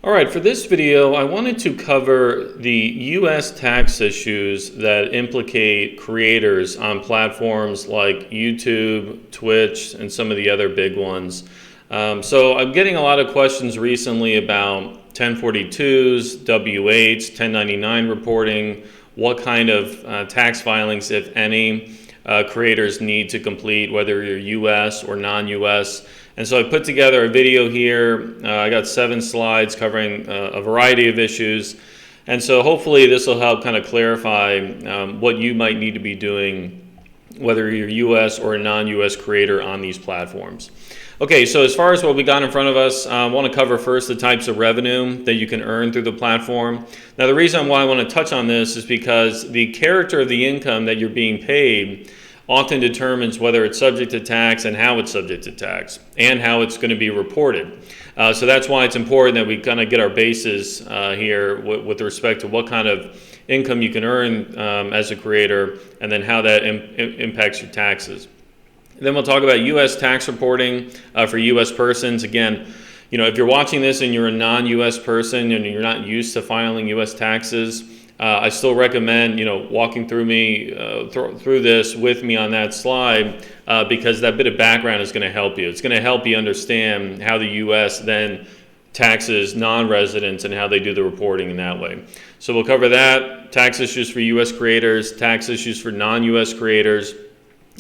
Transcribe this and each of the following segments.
All right, for this video, I wanted to cover the U.S. tax issues that implicate creators on platforms like YouTube, Twitch, and some of the other big ones. So I'm getting a lot of questions recently about 1042s, W-8s, 1099 reporting, what kind of tax filings, if any, creators need to complete, whether you're U.S. or non-U.S. And so I put together a video here. I got 7 slides covering a variety of issues. And so hopefully this will help kind of clarify what you might need to be doing, whether you're U.S. or a non-U.S. creator on these platforms. Okay, so as far as what we got in front of us, I want to cover first the types of revenue that you can earn through the platform. Now, the reason why I want to touch on this is because the character of the income that you're being paid often determines whether it's subject to tax and how it's subject to tax and how it's going to be reported. So that's why it's important that we kind of get our bases here with respect to what kind of income you can earn as a creator and then how that impacts your taxes. Then we'll talk about U.S. tax reporting for U.S. persons. Again, you know, if you're watching this and you're a non-U.S. person and you're not used to filing U.S. taxes, I still recommend, you know, walking through this with me on that slide because that bit of background is going to help you. It's going to help you understand how the U.S. then taxes non-residents and how they do the reporting in that way. So we'll cover that, tax issues for U.S. creators, tax issues for non-U.S. creators.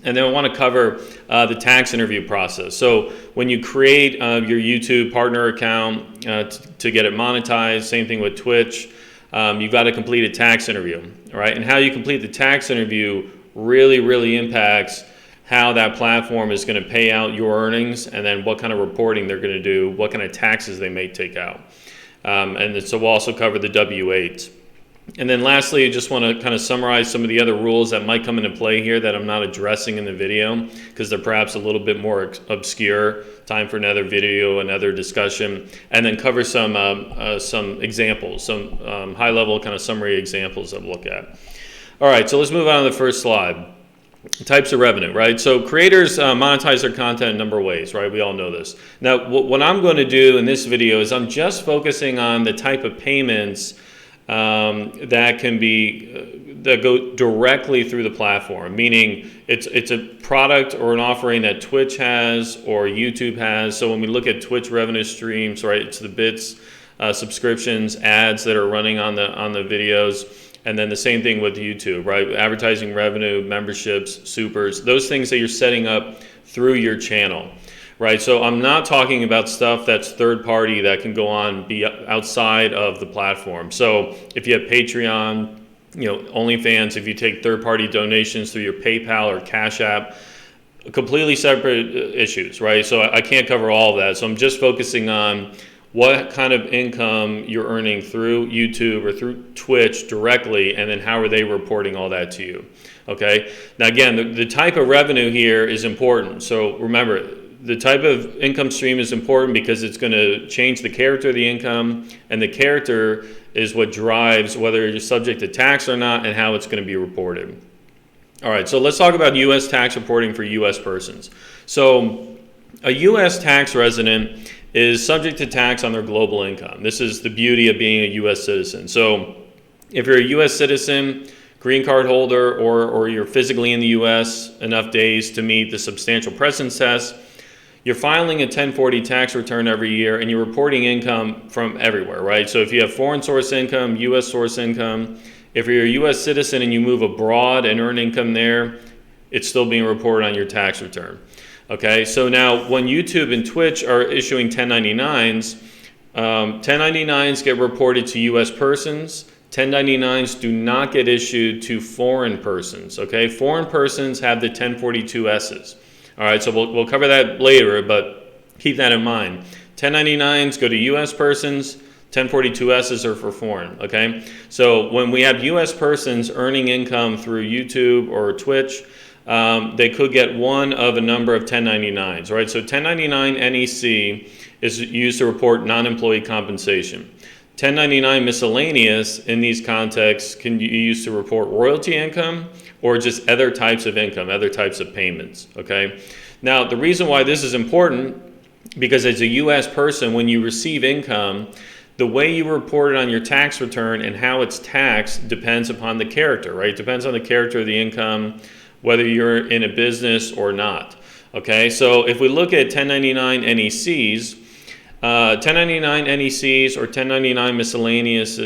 And then I want to cover the tax interview process. So when you create your YouTube partner account to get it monetized, same thing with Twitch, you've got to complete a tax interview, all right? And how you complete the tax interview really impacts how that platform is going to pay out your earnings and then what kind of reporting they're going to do, what kind of taxes they may take out. And so we'll also cover the W-8s. And then lastly, I just want to kind of summarize some of the other rules that might come into play here that I'm not addressing in the video because they're perhaps a little bit more obscure. Time for another video, another discussion, and then cover some examples, some high-level kind of summary examples that we'll look at. All right, so let's move on to the first slide. Types of revenue, right? So creators monetize their content in a number of ways, right? We all know this. Now, what I'm going to do in this video is I'm just focusing on the type of payments that can be that go directly through the platform, meaning it's a product or an offering that Twitch has or YouTube has. So when we look at Twitch revenue streams, right, it's the bits, subscriptions, ads that are running on the videos, and then the same thing with YouTube, right? Advertising revenue, memberships, supers, those things that you're setting up through your channel. Right, so I'm not talking about stuff that's third party that can go on be outside of the platform. So if you have Patreon, you know, OnlyFans, if you take third party donations through your PayPal or Cash App, completely separate issues, right? So I can't cover all of that. So I'm just focusing on what kind of income you're earning through YouTube or through Twitch directly, and then how are they reporting all that to you, okay? Now again, the type of revenue here is important. So remember, the type of income stream is important because it's going to change the character of the income, and the character is what drives whether you're subject to tax or not and how it's going to be reported. All right, so let's talk about U.S. tax reporting for U.S. persons. So a U.S. tax resident is subject to tax on their global income. This is the beauty of being a U.S. citizen. So if you're a U.S. citizen, green card holder, or you're physically in the U.S. enough days to meet the substantial presence test, you're filing a 1040 tax return every year and you're reporting income from everywhere, right? So if you have foreign source income, U.S. source income, if you're a U.S. citizen and you move abroad and earn income there, it's still being reported on your tax return. Okay, so now when YouTube and Twitch are issuing 1099s, 1099s get reported to U.S. persons. 1099s do not get issued to foreign persons, okay? Foreign persons have the 1042Ss. All right, so we'll cover that later, but keep that in mind. 1099s go to U.S. persons, 1042Ss are for foreign, okay? So when we have U.S. persons earning income through YouTube or Twitch, they could get one of a number of 1099s, right? So 1099 NEC is used to report non-employee compensation. 1099 miscellaneous in these contexts can be used to report royalty income or just other types of income, other types of payments, okay? Now, the reason why this is important, because as a U.S. person, when you receive income, the way you report it on your tax return and how it's taxed depends upon the character, right? It depends on the character of the income, whether you're in a business or not. Okay, so if we look at 1099 NECs, 1099 NECs or 1099 miscellaneous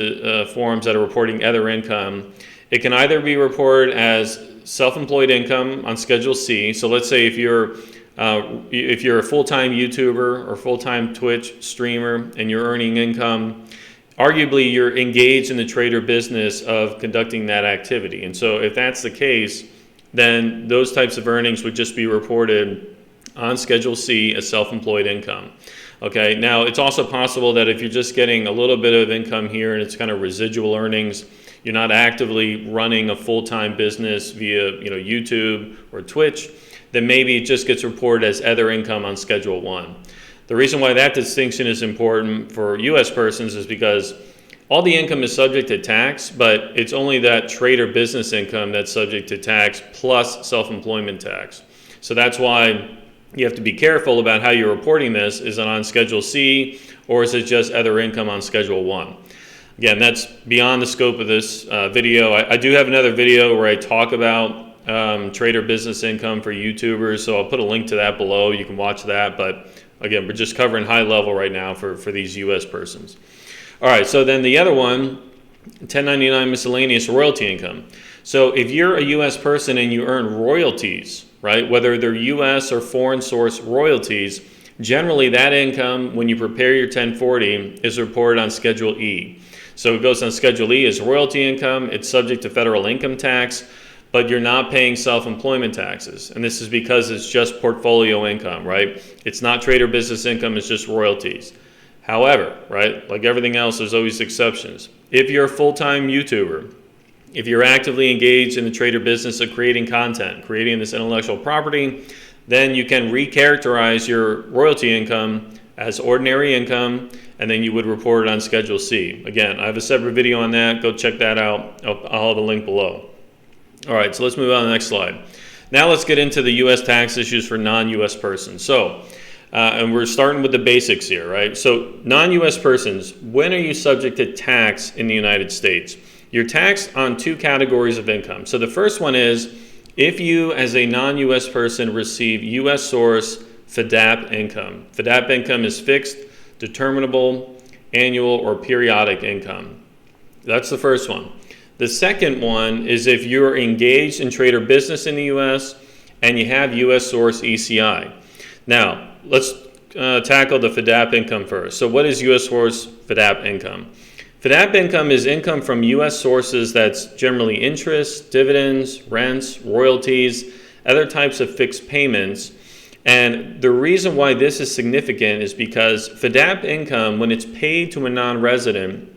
forms that are reporting other income, it can either be reported as self-employed income on Schedule C. So let's say if you're a full-time YouTuber or full-time Twitch streamer and you're earning income, arguably you're engaged in the trade or business of conducting that activity. And so if that's the case, then those types of earnings would just be reported on Schedule C as self-employed income. Okay, now it's also possible that if you're just getting a little bit of income here and it's kind of residual earnings, you're not actively running a full-time business via YouTube or Twitch, then maybe it just gets reported as other income on Schedule 1. The reason why that distinction is important for U.S. persons is because all the income is subject to tax, but it's only that trade or business income that's subject to tax plus self-employment tax. So that's why you have to be careful about how you're reporting this. Is it on Schedule C or is it just other income on Schedule 1? Again, that's beyond the scope of this video. I do have another video where I talk about trade or business income for YouTubers, so I'll put a link to that below. You can watch that, but again, we're just covering high level right now for these U.S. persons. All right, so then the other one, 1099 miscellaneous royalty income. So if you're a U.S. person and you earn royalties, right, whether they're U.S. or foreign source royalties, generally that income, when you prepare your 1040, is reported on Schedule E. So it goes on Schedule E as royalty income. It's subject to federal income tax, but you're not paying self-employment taxes. And this is because it's just portfolio income, right? It's not trade or business income, it's just royalties. However, right, like everything else, there's always exceptions. If you're a full-time YouTuber, if you're actively engaged in the trade or business of creating content, creating this intellectual property, then you can recharacterize your royalty income as ordinary income, and then you would report it on Schedule C. Again, I have a separate video on that. Go check that out. I'll have a link below. All right, so let's move on to the next slide. Now let's get into the U.S. tax issues for non-U.S. persons. So, and we're starting with the basics here, right? So non-U.S. persons, when are you subject to tax in the United States? You're taxed on two categories of income. So the first one is if you, as a non-U.S. person, receive U.S. source FDAP income. FDAP income is fixed, determinable, annual, or periodic income. That's the first one. The second one is if you're engaged in trade or business in the U.S. and you have U.S. source ECI. Now, let's tackle the FDAP income first. So what is U.S. source FDAP income? FDAP income is income from U.S. sources that's generally interest, dividends, rents, royalties, other types of fixed payments. And the reason why this is significant is because FDAP income, when it's paid to a non-resident,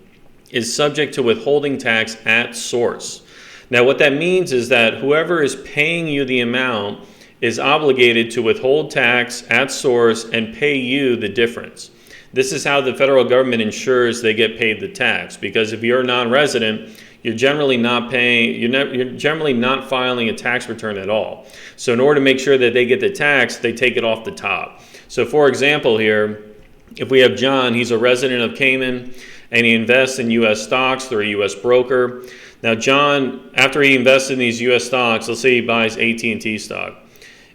is subject to withholding tax at source. Now, what that means is that whoever is paying you the amount is obligated to withhold tax at source and pay you the difference. This is how the federal government ensures they get paid the tax, because if you're a non-resident, you're generally not paying, you're generally not filing a tax return at all. So in order to make sure that they get the tax, they take it off the top. So for example here, if we have John, he's a resident of Cayman, and he invests in U.S. stocks through a U.S. broker. Now John, after he invests in these U.S. stocks, let's say he buys AT&T stock.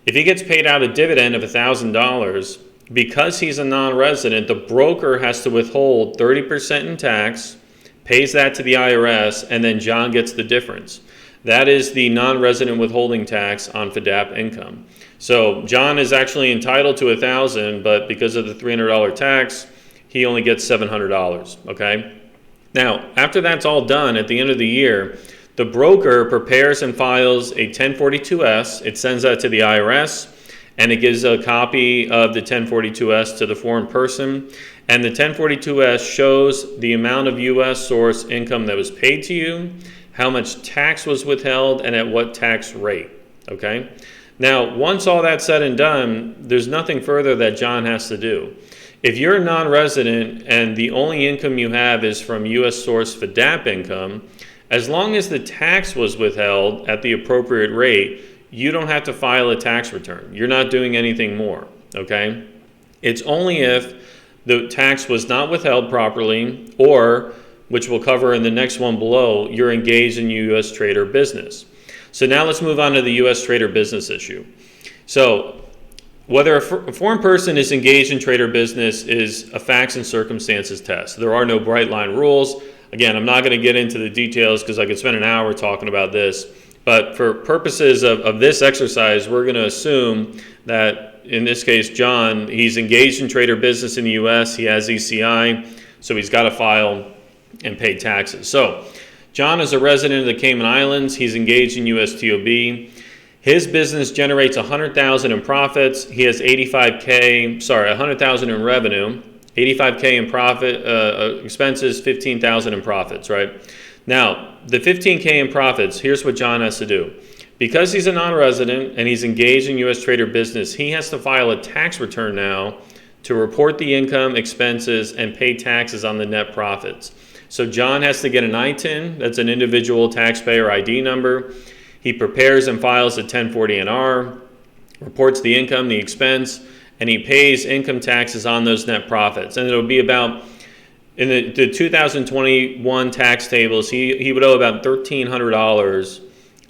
If he gets paid out a dividend of $1,000, because he's a non-resident, the broker has to withhold 30% in tax, pays that to the IRS, and then John gets the difference. That is the non-resident withholding tax on FDAP income. So John is actually entitled to $1,000, but because of the $300 tax, he only gets $700, okay? Now, after that's all done, at the end of the year, the broker prepares and files a 1042-S. It sends that to the IRS, and it gives a copy of the 1042-S to the foreign person. And the 1042-S shows the amount of U.S. source income that was paid to you, how much tax was withheld, and at what tax rate, okay? Now, once all that's said and done, there's nothing further that John has to do. If you're a non-resident and the only income you have is from U.S. source FDAP income, as long as the tax was withheld at the appropriate rate, you don't have to file a tax return. You're not doing anything more, okay? It's only if the tax was not withheld properly, or, which we'll cover in the next one below, you're engaged in U.S. trade or business. So now let's move on to the U.S. trade or business issue. So whether a foreign person is engaged in trade or business is a facts and circumstances test. There are no bright line rules. Again, I'm not going to get into the details because I could spend an hour talking about this. But for purposes of this exercise, we're going to assume that, in this case, John, he's engaged in trade or business in the U.S. He has ECI, so he's got to file and pay taxes. So John is a resident of the Cayman Islands. He's engaged in U.S. TOB. His business generates $100,000 in profits. He has $100,000 in revenue, $85K in profit expenses, $15,000 in profits, right? Now, the $15K in profits, here's what John has to do. Because he's a non-resident and he's engaged in U.S. trade or business, he has to file a tax return now to report the income, expenses, and pay taxes on the net profits. So John has to get an ITIN, that's an individual taxpayer ID number. He prepares and files a 1040-NR, reports the income, the expense, and he pays income taxes on those net profits. And it'll be about, in the 2021 tax tables, he would owe about $1,300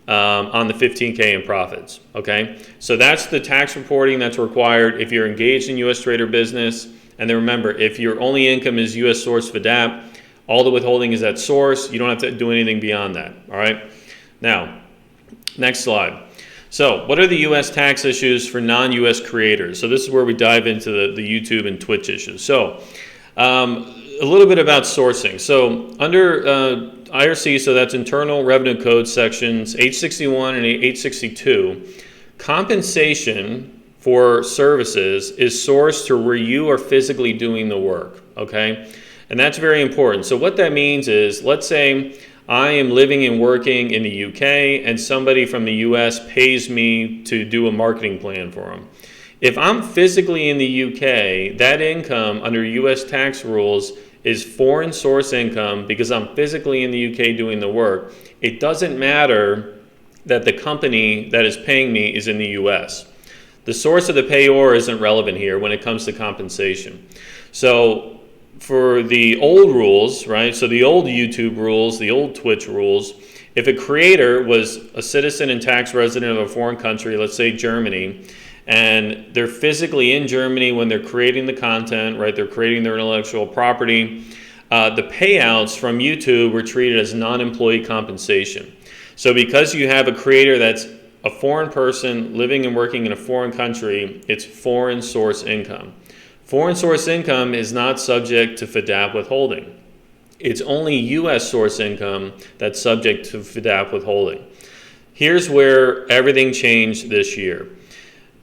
on the $15K in profits, okay? So that's the tax reporting that's required if you're engaged in U.S. trade or business. And then remember, if your only income is U.S. source FDAP, all the withholding is at source. You don't have to do anything beyond that, all right? Now, next slide. So what are the U.S. tax issues for non-U.S. creators? So this is where we dive into the YouTube and Twitch issues. So a little bit about sourcing. So under IRC, so that's Internal Revenue Code sections 861 and 862, compensation for services is sourced to where you are physically doing the work, okay? And that's very important. So what that means is, let's say I am living and working in the UK and somebody from the US pays me to do a marketing plan for them. If I'm physically in the UK, that income under US tax rules is foreign source income because I'm physically in the UK doing the work. It doesn't matter that the company that is paying me is in the US. The source of the payor isn't relevant here when it comes to compensation. So for the old rules, right, so the old YouTube rules, the old Twitch rules, if a creator was a citizen and tax resident of a foreign country, let's say Germany, and they're physically in Germany when they're creating the content, right, they're creating their intellectual property, the payouts from YouTube were treated as non-employee compensation. So because you have a creator that's a foreign person living and working in a foreign country, it's foreign source income. Foreign source income is not subject to FDAP withholding. It's only U.S. source income that's subject to FDAP withholding. Here's where everything changed this year.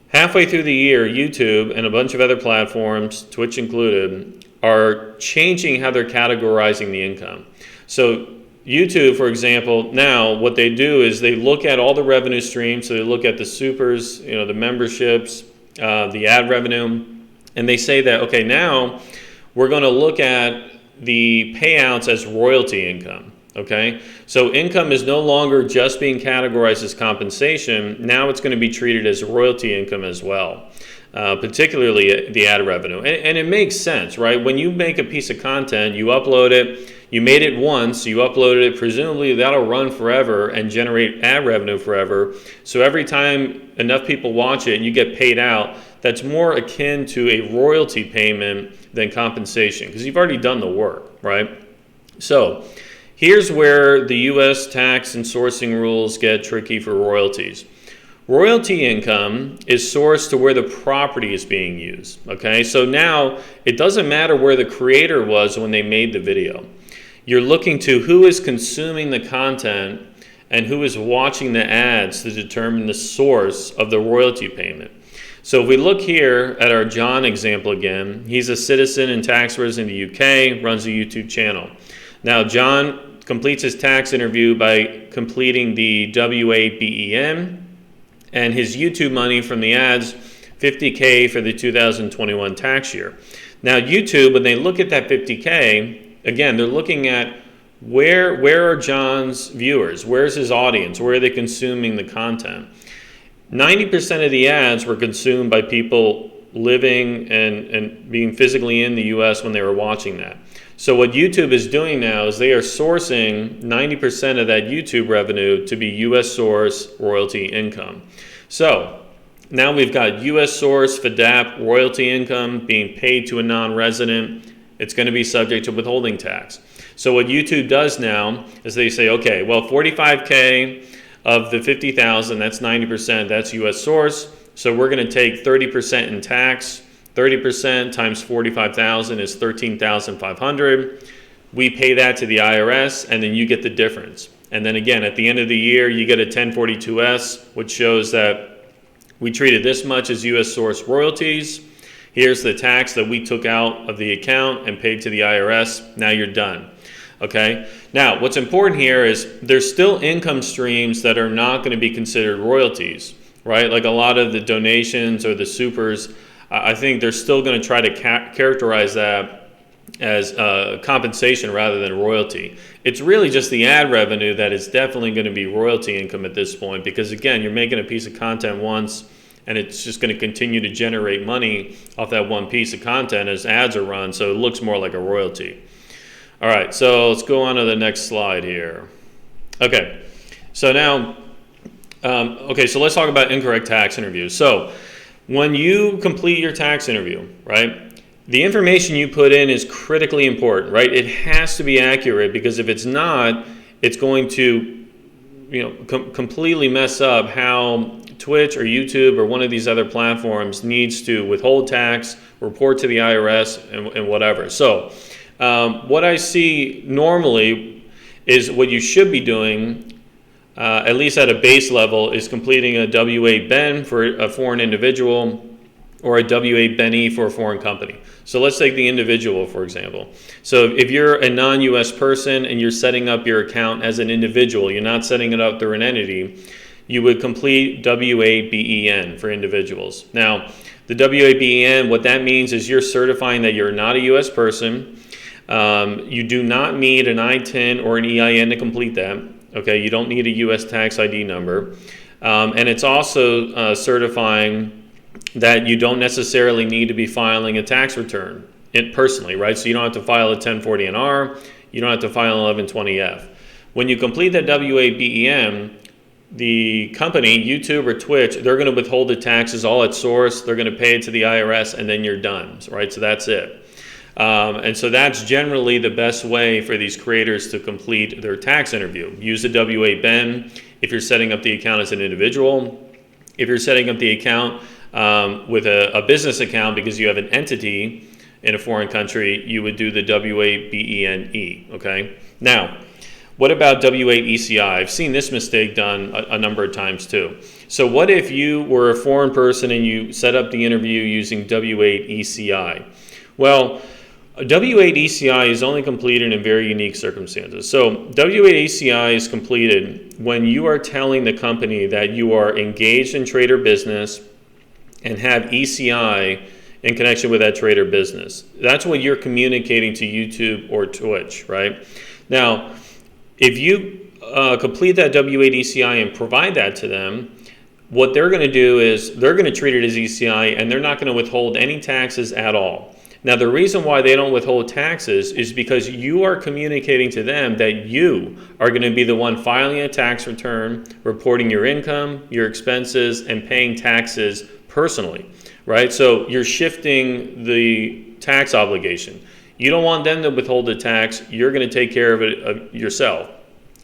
Halfway through the year, YouTube and a bunch of other platforms, Twitch included, are changing how they're categorizing the income. So YouTube, for example, now what they do is they look at all the revenue streams. So they look at the supers, the memberships, the ad revenue, and they say that, okay, now we're going to look at the payouts as royalty income, okay? So income is no longer just being categorized as compensation. Now it's going to be treated as royalty income as well, particularly the ad revenue. And it makes sense, right? When you make a piece of content, you upload it, you made it once, you uploaded it, presumably that'll run forever and generate ad revenue forever. So every time enough people watch it and you get paid out, that's more akin to a royalty payment than compensation because you've already done the work, right? So here's where the U.S. tax and sourcing rules get tricky for royalties. Royalty income is sourced to where the property is being used, okay? So now it doesn't matter where the creator was when they made the video. You're looking to who is consuming the content and who is watching the ads to determine the source of the royalty payment. So if we look here at our John example again, he's a citizen and tax resident in the UK, runs a YouTube channel. Now John completes his tax interview by completing the W-8 BEN, and his YouTube money from the ads, $50K for the 2021 tax year. Now YouTube, when they look at that $50K, again, they're looking at where are John's viewers? Where's his audience? Where are they consuming the content? 90% of the ads were consumed by people living and being physically in the U.S. when they were watching that. So what YouTube is doing now is they are sourcing 90% of that YouTube revenue to be U.S. source royalty income. So now we've got U.S. source FDAP royalty income being paid to a non-resident. It's going to be subject to withholding tax. So what YouTube does now is they say, okay, well, 45K of the 50,000, that's 90%, that's U.S. source. So we're going to take 30% in tax. 30% times 45,000 is 13,500. We pay that to the IRS, and then you get the difference. And then again, at the end of the year, you get a 1042S, which shows that we treated this much as U.S. source royalties. Here's the tax that we took out of the account and paid to the IRS. Now you're done. Okay? Now, what's important here is there's still income streams that are not going to be considered royalties, right? Like a lot of the donations or the supers, I think they're still going to try to characterize that as compensation rather than royalty. It's really just the ad revenue that is definitely going to be royalty income at this point, because again, you're making a piece of content once and it's just going to continue to generate money off that one piece of content as ads are run, so it looks more like a royalty. All right, so let's go on to the next slide here. Okay, so now, so let's talk about incorrect tax interviews. So when you complete your tax interview, right, the information you put in is critically important, right? It has to be accurate, because if it's not, it's going to, completely mess up how Twitch or YouTube or one of these other platforms needs to withhold tax, report to the IRS, and whatever. So what I see normally is what you should be doing, at least at a base level, is completing a W-8 BEN for a foreign individual or a W-8 BEN-E for a foreign company. So let's take the individual, for example. So if you're a non-U.S. person and you're setting up your account as an individual, you're not setting it up through an entity, you would complete W-8 BEN for individuals. Now, the W-8 BEN, what that means is you're certifying that you're not a U.S. person. You do not need an I-10 or an EIN to complete that. Okay, you don't need a U.S. tax ID number. And it's also certifying that you don't necessarily need to be filing a tax return personally, right? So you don't have to file a 1040-NR, you don't have to file an 1120-F. When you complete that W-8 BEN, the company, YouTube or Twitch, they're going to withhold the taxes all at source, they're going to pay it to the IRS, and then you're done, right? So that's it. And so that's generally the best way for these creators to complete their tax interview. Use the W-8 BEN if you're setting up the account as an individual. If you're setting up the account with a business account because you have an entity in a foreign country, you would do the W-8 BEN-E, okay? Now, what about W-8 ECI? I've seen this mistake done a number of times too. So what if you were a foreign person and you set up the interview using W-8 ECI? Well, a W-8 ECI is only completed in very unique circumstances. So W-8 ECI is completed when you are telling the company that you are engaged in trade or business and have ECI in connection with that trade or business. That's what you're communicating to YouTube or Twitch, right? Now, if you complete that W-8 ECI and provide that to them, what they're going to do is they're going to treat it as ECI and they're not going to withhold any taxes at all. Now, the reason why they don't withhold taxes is because you are communicating to them that you are going to be the one filing a tax return, reporting your income, your expenses, and paying taxes personally, right? So you're shifting the tax obligation. You don't want them to withhold the tax. You're going to take care of it yourself.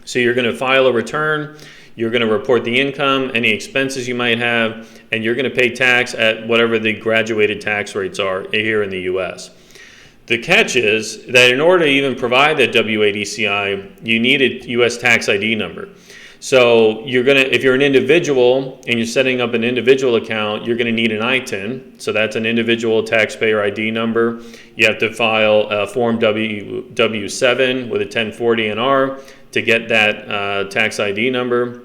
So you're going to file a return. You're going to report the income, any expenses you might have, and you're going to pay tax at whatever the graduated tax rates are here in the U.S. The catch is that in order to even provide that W-8 ECI, you need a U.S. tax ID number. So if you're an individual and you're setting up an individual account, you're going to need an I-10. So that's an individual taxpayer ID number. You have to file a Form W-7 with a 1040-NR to get that tax ID number.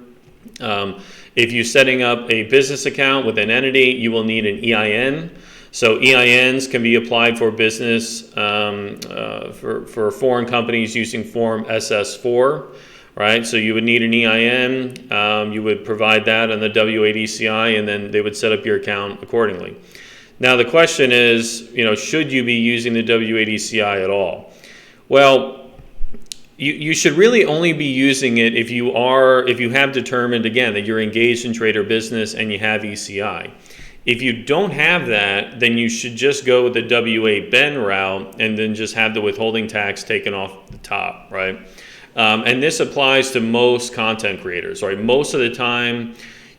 If you're setting up a business account with an entity, you will need an EIN. So EINs can be applied for business for foreign companies using Form SS4, right? So you would need an EIN. You would provide that on the W-8 ECI, and then they would set up your account accordingly. Now the question is, should you be using the W-8 ECI at all? Well, you should really only be using it if you have determined, again, that you're engaged in trade or business and you have ECI. If you don't have that, then you should just go with the W-8 Ben route and then just have the withholding tax taken off the top, right? And this applies to most content creators, right? Most of the time,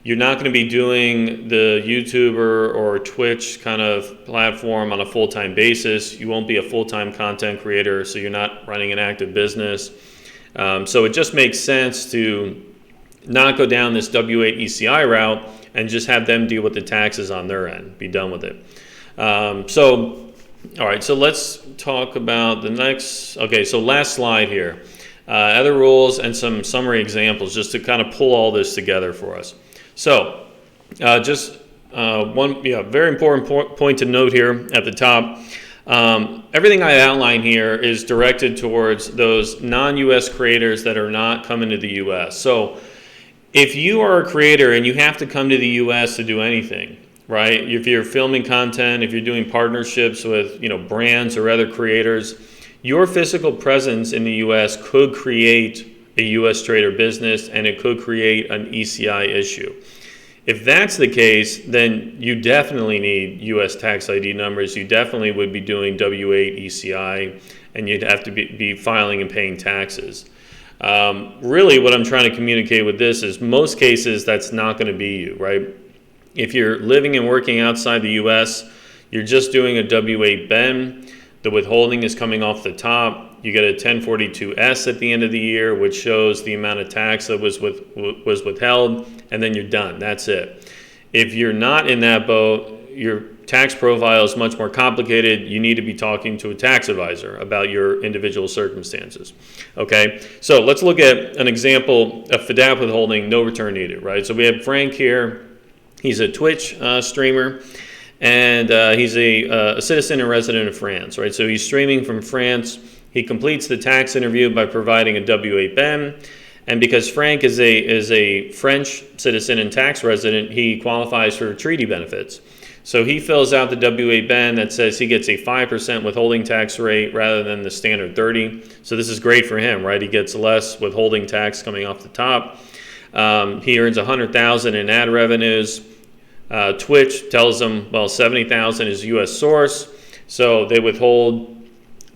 you're not going to be doing the YouTuber or Twitch kind of platform on a full-time basis. You won't be a full-time content creator, so you're not running an active business. So it just makes sense to not go down this W-8 ECI route and just have them deal with the taxes on their end. Be done with it. All right, so let's talk about the next. Okay, so last slide here. Other rules and some summary examples just to kind of pull all this together for us. So, just one very important point to note here at the top. Everything I outline here is directed towards those non-U.S. creators that are not coming to the U.S. So, if you are a creator and you have to come to the U.S. to do anything, right? If you're filming content, if you're doing partnerships with brands or other creators, your physical presence in the U.S. could create a U.S. trade or business, and it could create an ECI issue. If that's the case, then you definitely need U.S. tax ID numbers. You definitely would be doing W-8 ECI, and you'd have to be filing and paying taxes. Really, what I'm trying to communicate with this is most cases that's not going to be you, right? If you're living and working outside the U.S., you're just doing a W-8 Ben. The withholding is coming off the top. You get a 1042S at the end of the year, which shows the amount of tax that was withheld, and then you're done. That's it. If you're not in that boat, your tax profile is much more complicated. You need to be talking to a tax advisor about your individual circumstances. Okay, so let's look at an example of FDAP withholding, no return needed, right? So we have Frank here. He's a Twitch streamer. And he's a citizen and resident of France, right? So he's streaming from France. He completes the tax interview by providing a W-8 Ben. And because Frank is a French citizen and tax resident, he qualifies for treaty benefits. So he fills out the W-8 Ben that says he gets a 5% withholding tax rate rather than the standard 30%. So this is great for him, right? He gets less withholding tax coming off the top. He earns $100,000 in ad revenues. Twitch tells them, well, $70,000 is U.S. source, so they withhold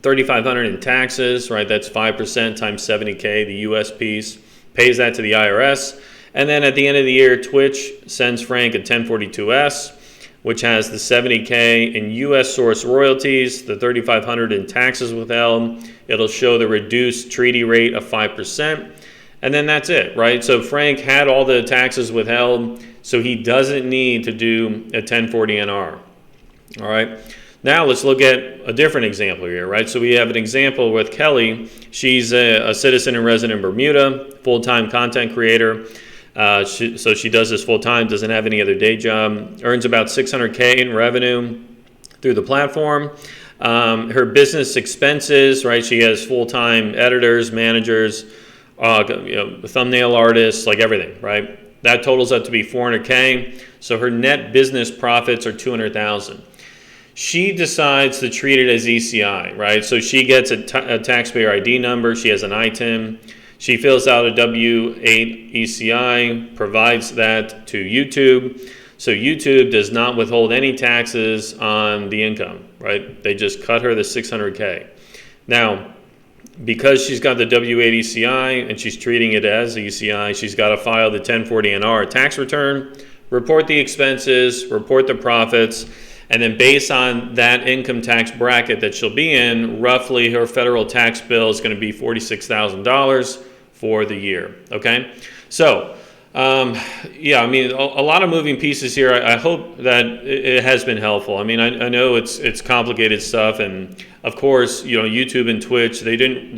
$3,500 in taxes, right? That's 5% times $70K, the U.S. piece, pays that to the IRS, and then at the end of the year, Twitch sends Frank a 1042S, which has the $70K in U.S. source royalties, the $3,500 in taxes withheld. It'll show the reduced treaty rate of 5%, and then that's it, right? So Frank had all the taxes withheld, so he doesn't need to do a 1040NR. All right. Now let's look at a different example here, right? So we have an example with Kelly. She's a citizen and resident in Bermuda, full-time content creator. So she does this full-time, doesn't have any other day job, earns about $600K in revenue through the platform. Her business expenses, right? She has full-time editors, managers, thumbnail artists, like everything, right? That totals up to be $400K. So her net business profits are $200,000. She decides to treat it as ECI, right? So she gets a taxpayer ID number. She has an ITIN. She fills out a W-8 ECI, provides that to YouTube. So YouTube does not withhold any taxes on the income, right? They just cut her the $600K. Now, because she's got the W-8 ECI and she's treating it as ECI, she's got to file the 1040NR tax return, report the expenses, report the profits, and then based on that income tax bracket that she'll be in, roughly her federal tax bill is going to be $46,000 for the year, okay? So, yeah, I mean, a lot of moving pieces here. I hope that it has been helpful. I mean, I know it's complicated stuff, and of course, YouTube and Twitch, they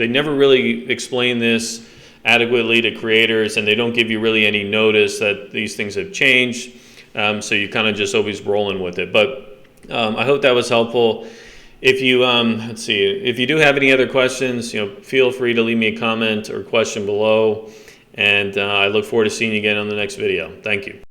never really explain this adequately to creators, and they don't give you really any notice that these things have changed. So you kind of just always rolling with it. But I hope that was helpful. If you let's see, if you do have any other questions, feel free to leave me a comment or question below. And I look forward to seeing you again on the next video. Thank you.